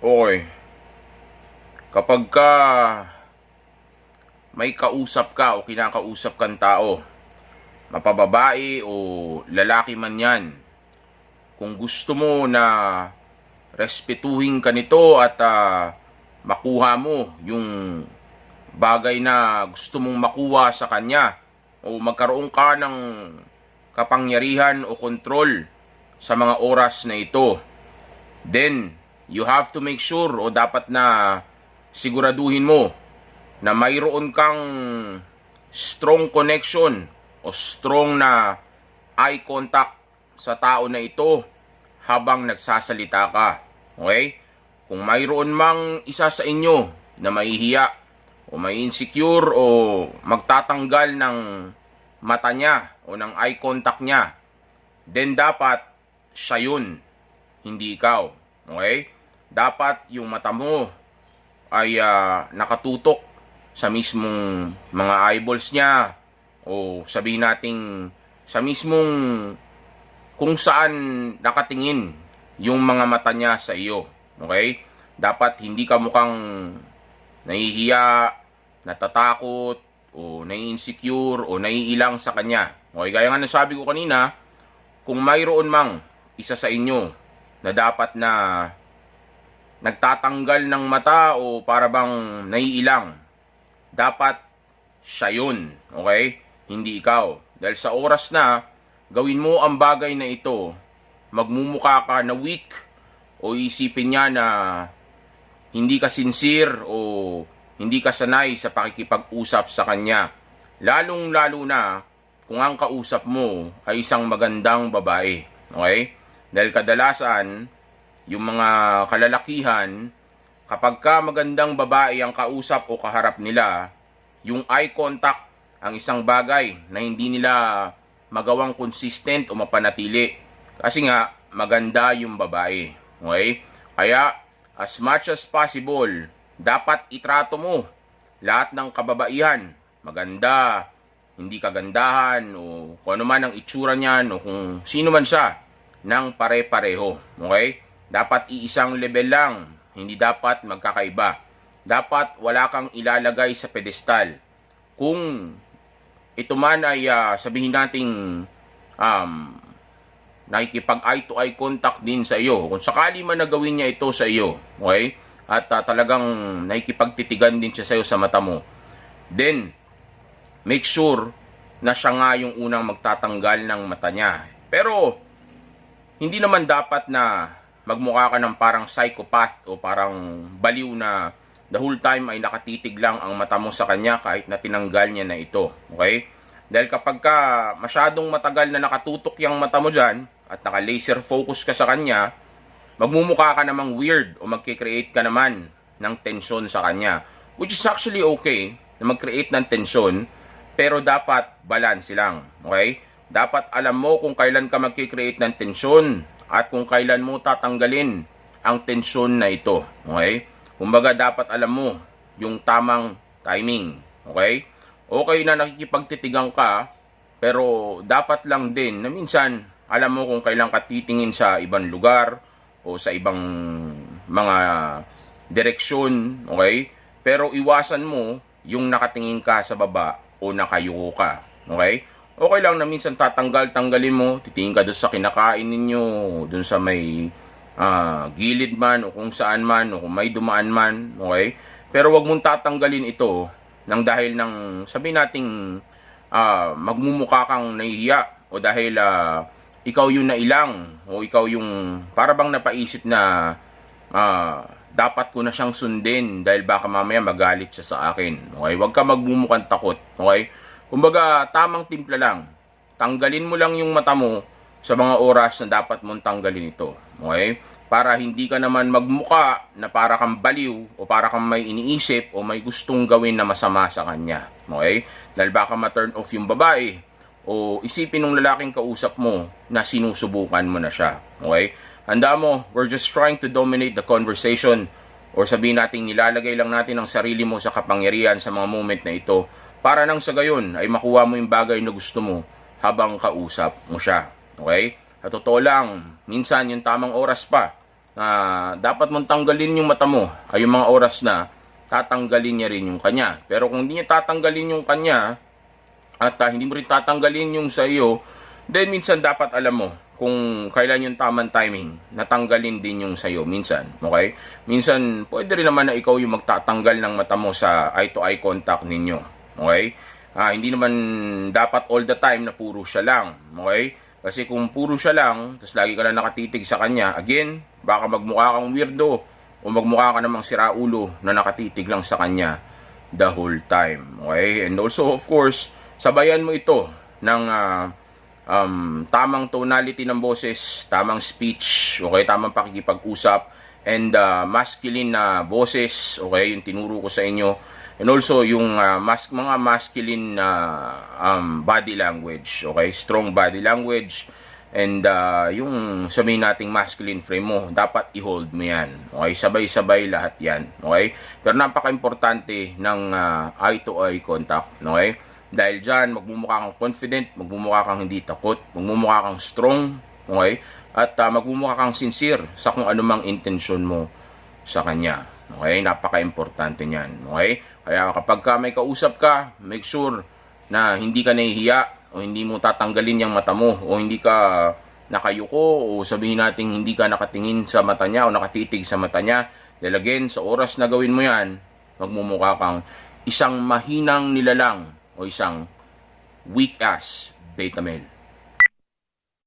Okay. Kapag ka may kausap ka o kinakausap kang tao, mapababae o lalaki man yan, kung gusto mo na respetuhin ka nito at makuha mo yung bagay na gusto mong makuha sa kanya o magkaroon ka ng kapangyarihan o kontrol sa mga oras na ito, then you have to make sure o dapat na siguraduhin mo na mayroon kang strong connection o strong na eye contact sa tao na ito habang nagsasalita ka. Okay? Kung mayroon mang isa sa inyo na mahihiya o may insecure o magtatanggal ng mata niya o ng eye contact niya, then dapat siya yun, hindi ikaw. Okay? Dapat yung mata mo ay nakatutok sa mismong mga eyeballs niya o sabihin nating sa mismong kung saan nakatingin yung mga mata niya sa iyo. Okay? Dapat hindi ka mukhang nahihiya, natatakot, o nai-insecure, o naiilang sa kanya. Okay? Gaya nga nasabi ko kanina, kung mayroon mang isa sa inyo na dapat na nagtatanggal ng mata o para bang naiilang, dapat siya yun. Okay? Hindi ikaw. Dahil sa oras na gawin mo ang bagay na ito, magmumukha ka na weak o isipin niya na hindi ka sincere o hindi ka sanay sa pakikipag-usap sa kanya. Lalong-lalo na kung ang kausap mo ay isang magandang babae. Okay? Dahil kadalasan, yung mga kalalakihan, kapag ka magandang babae ang kausap o kaharap nila, yung eye contact ang isang bagay na hindi nila magawang consistent o mapanatili. Kasi nga, maganda yung babae. Okay? Kaya, as much as possible, dapat itrato mo lahat ng kababaihan. Maganda, hindi kagandahan, o kung ano man ang itsura niyan, o kung sino man siya, ng pare-pareho. Okay? Dapat iisang level lang. Hindi dapat magkakaiba. Dapat wala kang ilalagay sa pedestal. Kung ito man ay sabihin nating nakikipag eye to eye contact din sa iyo. Kung sakali man na gawin niya ito sa iyo, okay? At talagang nakikipagtitigan din siya sa iyo sa mata mo, then make sure na siya nga yung unang magtatanggal ng mata niya. Pero hindi naman dapat na magmukha ka ng parang psychopath o parang baliw na the whole time ay nakatitig lang ang mata mo sa kanya kahit na tinanggal niya na ito. Okay? Dahil kapag ka masyadong matagal na nakatutok yung mata mo dyan at naka-laser focus ka sa kanya, magmumukha ka namang weird o magkikreate ka naman ng tensyon sa kanya. Which is actually okay na mag-create ng tensyon, pero dapat balance lang. Okay? Dapat alam mo kung kailan ka magkikreate ng tensyon at kung kailan mo tatanggalin ang tensyon na ito. Okay? Kumbaga dapat alam mo yung tamang timing. Okay? Okay na nakikipagtitigang ka, pero dapat lang din na minsan alam mo kung kailan ka titingin sa ibang lugar o sa ibang mga direksyon. Okay? Pero iwasan mo yung nakatingin ka sa baba o nakayuko ka. Okay? Okay lang na minsan tanggalin mo, titingin ka doon sa kinakain ninyo, doon sa may gilid man o kung saan man o kung may dumaan man, okay? Pero wag mong tatanggalin ito nang dahil ng sabihin nating magmumukha kang nahihiya o dahil ikaw yung nailang o ikaw yung para bang napaisip na dapat ko na siyang sundin dahil baka mamaya magalit siya sa akin. Okay? Wag ka magmumukhang takot, okay? Kumbaga, tamang timpla lang. Tanggalin mo lang yung mata mo sa mga oras na dapat mong tanggalin ito. Okay? Para hindi ka naman magmuka na para kang baliw o para kang may iniisip o may gustong gawin na masama sa kanya. Okay? Dahil baka ma-turn off yung babae o isipin ng lalaking kausap mo na sinusubukan mo na siya. Okay? Handa mo, we're just trying to dominate the conversation or sabihin natin nilalagay lang natin ang sarili mo sa kapangyarihan sa mga moment na ito para nang sa gayon ay makuha mo yung bagay na gusto mo habang kausap mo siya. Okay? At totoo lang, minsan yung tamang oras pa dapat mong tanggalin yung mata mo ay yung mga oras na tatanggalin niya rin yung kanya. Pero kung hindi niya tatanggalin yung kanya at hindi mo rin tatanggalin yung sa iyo, then minsan dapat alam mo kung kailan yung tamang timing natanggalin din yung sa iyo minsan. Okay? Minsan pwede rin naman na ikaw yung magtatanggal ng mata mo sa eye-to-eye contact ninyo. Okay? Hindi naman dapat all the time na puro siya lang. Okay? Kasi kung puro siya lang, tapos lagi ka lang nakatitig sa kanya, again, baka magmukha kang weirdo o magmukha ka namang siraulo na nakatitig lang sa kanya the whole time. Okay? And also, of course, sabayan mo ito ng tamang tonality ng boses, tamang speech, okay? Tamang pakikipag-usap, and masculine na boses, okay? Yung tinuro ko sa inyo. And also, yung mga masculine body language, okay? Strong body language. And yung sabihin nating masculine frame mo, dapat i-hold mo yan. Okay? Sabay-sabay lahat yan. Okay? Pero napaka-importante ng eye-to-eye contact. Okay? Dahil dyan, magmumukha kang confident, magmumukha kang hindi takot, magmumukha kang strong. Okay? At magmumukha kang sincere sa kung anumang intensyon mo sa kanya. Okay? Napaka-importante niyan. Okay? Kaya kapag may kausap ka, make sure na hindi ka nahihiya o hindi mo tatanggalin yung mata mo o hindi ka nakayuko o sabihin natin hindi ka nakatingin sa mata niya o nakatitig sa mata niya. Dahil again, sa oras na gawin mo yan, magmumukha kang isang mahinang nilalang o isang weak ass beta male.